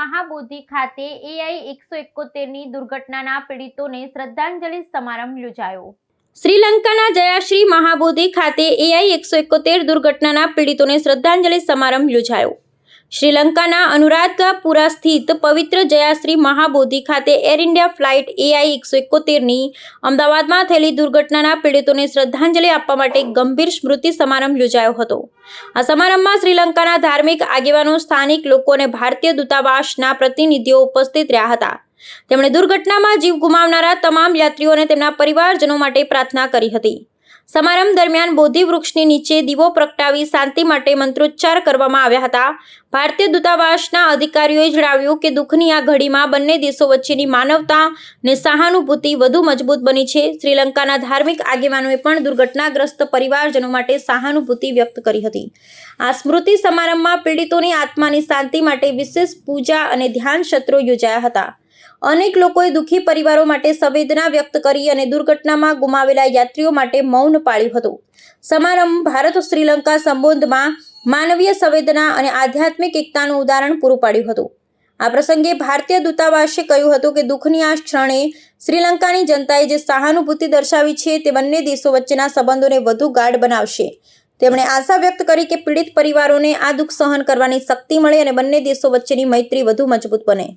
મહાબોધિ ખાતે AI-171ની દુર્ઘટનાના પીડિતોને શ્રદ્ધાંજલિ સમારંભ યોજાયો। શ્રીલંકાના જયાશ્રી મહાબોધિ ખાતે AI-171 દુર્ઘટનાના પીડિતોને શ્રદ્ધાંજલિ સમારંભ યોજાયો। શ્રીલંકાના અનુરાધાપુરા સ્થિત પવિત્ર જયાશ્રી મહાબોધિ ખાતે એર ઇન્ડિયા ફ્લાઇટ AI-171ની અમદાવાદમાં થયેલી દુર્ઘટનાના પીડિતોને શ્રદ્ધાંજલિ આપવા માટે ગંભીર સ્મૃતિ સમારંભ યોજાયો હતો। આ સમારંભમાં શ્રીલંકાના ધાર્મિક આગેવાનો, સ્થાનિક લોકો અને ભારતીય દૂતાવાસના પ્રતિનિધિઓ ઉપસ્થિત રહ્યા હતા। તેમણે દુર્ઘટનામાં જીવ ગુમાવનારા તમામ યાત્રીઓ અને તેમના પરિવારજનો માટે પ્રાર્થના કરી હતી। સમારંભ દરમિયાન બોધિ વૃક્ષની નીચે દીવો પ્રગટાવી શાંતિ માટે મંત્રોચ્ચાર કરવામાં આવ્યા હતા। ભારતીય દૂતાવાસના અધિકારીઓએ જણાવ્યું કે દુઃખની આ ઘડીમાં બંને દેશો વચ્ચેની માનવતા અને સહાનુભૂતિ વધુ મજબૂત બની છે। શ્રીલંકાના ધાર્મિક આગેવાનોએ પણ દુર્ઘટનાગ્રસ્ત પરિવારજનો માટે સહાનુભૂતિ વ્યક્ત કરી હતી। આ સ્મૃતિ સમારંભમાં પીડિતોની આત્માની શાંતિ માટે વિશેષ પૂજા અને ધ્યાન સત્રો યોજાયા હતા। અનેક લોકોએ દુઃખી પરિવારો માટે સંવેદના વ્યક્ત કરી અને દુર્ઘટનામાં ગુમાવેલા યાત્રીઓ માટે મૌન પાળ્યું હતું। સમારંભ ભારત-શ્રીલંકા સંબંધમાં માનવીય સંવેદના અને આધ્યાત્મિક એકતાનું ઉદાહરણ પૂરું પાડ્યું હતું। આ પ્રસંગે ભારતીય દૂતાવાસે કહ્યું હતું કે દુઃખની આ ક્ષણે શ્રીલંકાની જનતાએ જે સહાનુભૂતિ દર્શાવી છે તે બંને દેશો વચ્ચેના સંબંધોને વધુ ગાઢ બનાવશે। તેમણે આશા વ્યક્ત કરી કે પીડિત પરિવારોને આ દુઃખ સહન કરવાની શક્તિ મળે અને બંને દેશો વચ્ચેની મૈત્રી વધુ મજબૂત બને।